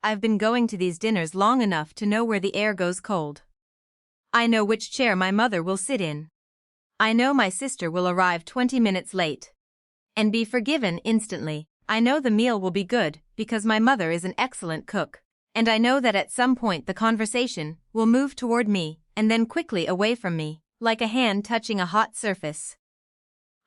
I've been going to these dinners long enough to know where the air goes cold. I know which chair my mother will sit in. I know my sister will arrive 20 minutes late and be forgiven instantly. I know the meal will be good because my mother is an excellent cook. And I know that at some point the conversation will move toward me and then quickly away from me, like a hand touching a hot surface.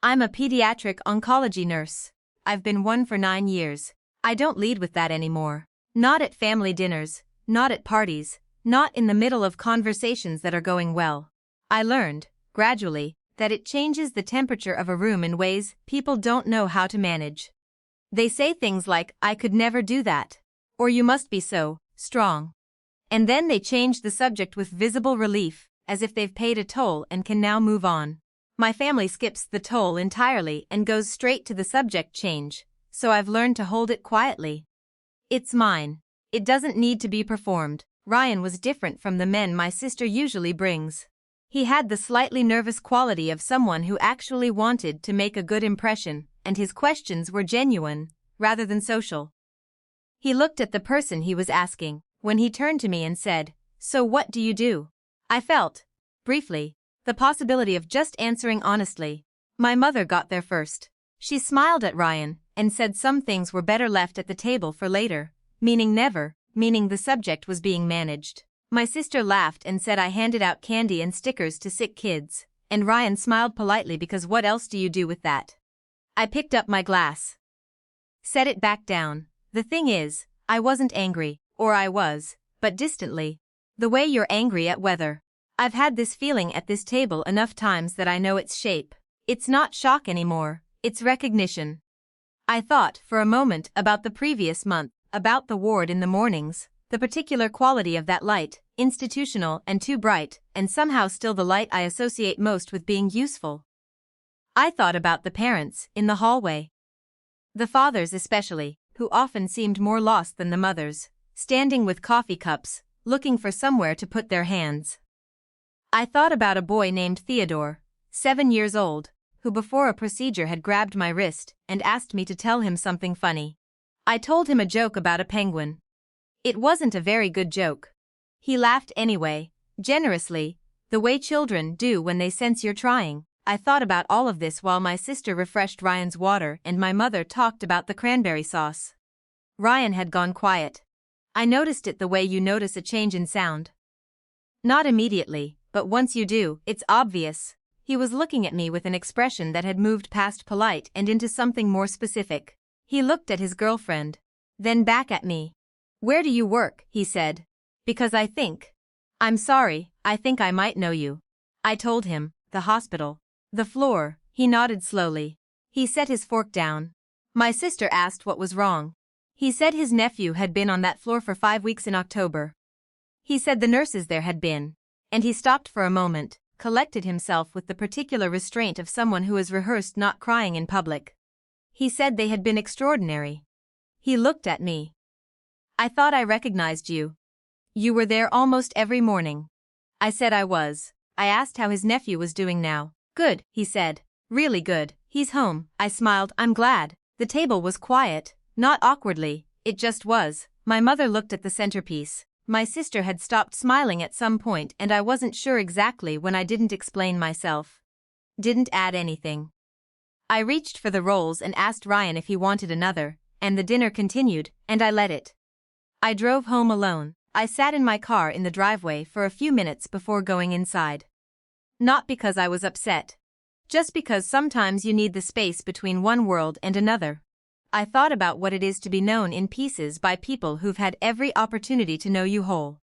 I'm a pediatric oncology nurse. I've been one for 9 years. I don't lead with that anymore. Not at family dinners, not at parties, not in the middle of conversations that are going well. I learned, gradually, that it changes the temperature of a room in ways people don't know how to manage. They say things like, "I could never do that," or "you must be so strong." And then they change the subject with visible relief, as if they've paid a toll and can now move on. My family skips the toll entirely and goes straight to the subject change, so I've learned to hold it quietly. It's mine. It doesn't need to be performed. Ryan was different from the men my sister usually brings. He had the slightly nervous quality of someone who actually wanted to make a good impression, and his questions were genuine, rather than social. He looked at the person he was asking, when he turned to me and said, "So what do you do?" I felt, briefly, the possibility of just answering honestly. My mother got there first. She smiled at Ryan and said some things were better left at the table for later, meaning never, meaning the subject was being managed. My sister laughed and said I handed out candy and stickers to sick kids, and Ryan smiled politely because what else do you do with that? I picked up my glass. Set it back down. The thing is, I wasn't angry, or I was, but distantly. The way you're angry at weather. I've had this feeling at this table enough times that I know its shape. It's not shock anymore, it's recognition. I thought for a moment about the previous month, about the ward in the mornings, the particular quality of that light, institutional and too bright, and somehow still the light I associate most with being useful. I thought about the parents in the hallway. The fathers especially, who often seemed more lost than the mothers, standing with coffee cups, looking for somewhere to put their hands. I thought about a boy named Theodore, 7 years old, who before a procedure had grabbed my wrist and asked me to tell him something funny. I told him a joke about a penguin. It wasn't a very good joke. He laughed anyway, generously, the way children do when they sense you're trying. I thought about all of this while my sister refreshed Ryan's water and my mother talked about the cranberry sauce. Ryan had gone quiet. I noticed it the way you notice a change in sound. Not immediately, but once you do, it's obvious. He was looking at me with an expression that had moved past polite and into something more specific. He looked at his girlfriend, then back at me. "Where do you work?" he said. "Because I'm sorry, I think I might know you." I told him, "The hospital." "The floor," he nodded slowly. He set his fork down. My sister asked what was wrong. He said his nephew had been on that floor for 5 weeks in October. He said the nurses there had been. And he stopped for a moment, collected himself with the particular restraint of someone who has rehearsed not crying in public. He said they had been extraordinary. He looked at me. "I thought I recognized you. You were there almost every morning." I said I was. I asked how his nephew was doing now. "Good," he said. "Really good. He's home." I smiled. "I'm glad." The table was quiet, not awkwardly, it just was. My mother looked at the centerpiece. My sister had stopped smiling at some point and I wasn't sure exactly when I didn't explain myself. Didn't add anything. I reached for the rolls and asked Ryan if he wanted another, and the dinner continued, and I let it. I drove home alone. I sat in my car in the driveway for a few minutes before going inside. Not because I was upset. Just because sometimes you need the space between one world and another. I thought about what it is to be known in pieces by people who've had every opportunity to know you whole.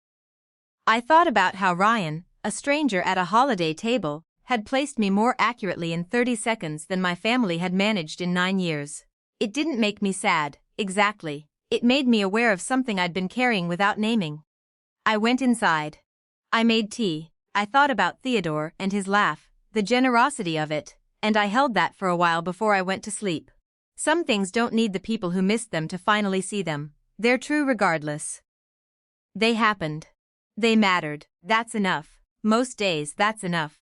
I thought about how Ryan, a stranger at a holiday table, had placed me more accurately in 30 seconds than my family had managed in 9 years. It didn't make me sad, exactly. It made me aware of something I'd been carrying without naming. I went inside. I made tea. I thought about Theodore and his laugh, the generosity of it, and I held that for a while before I went to sleep. Some things don't need the people who missed them to finally see them. They're true regardless. They happened. They mattered. That's enough. Most days that's enough.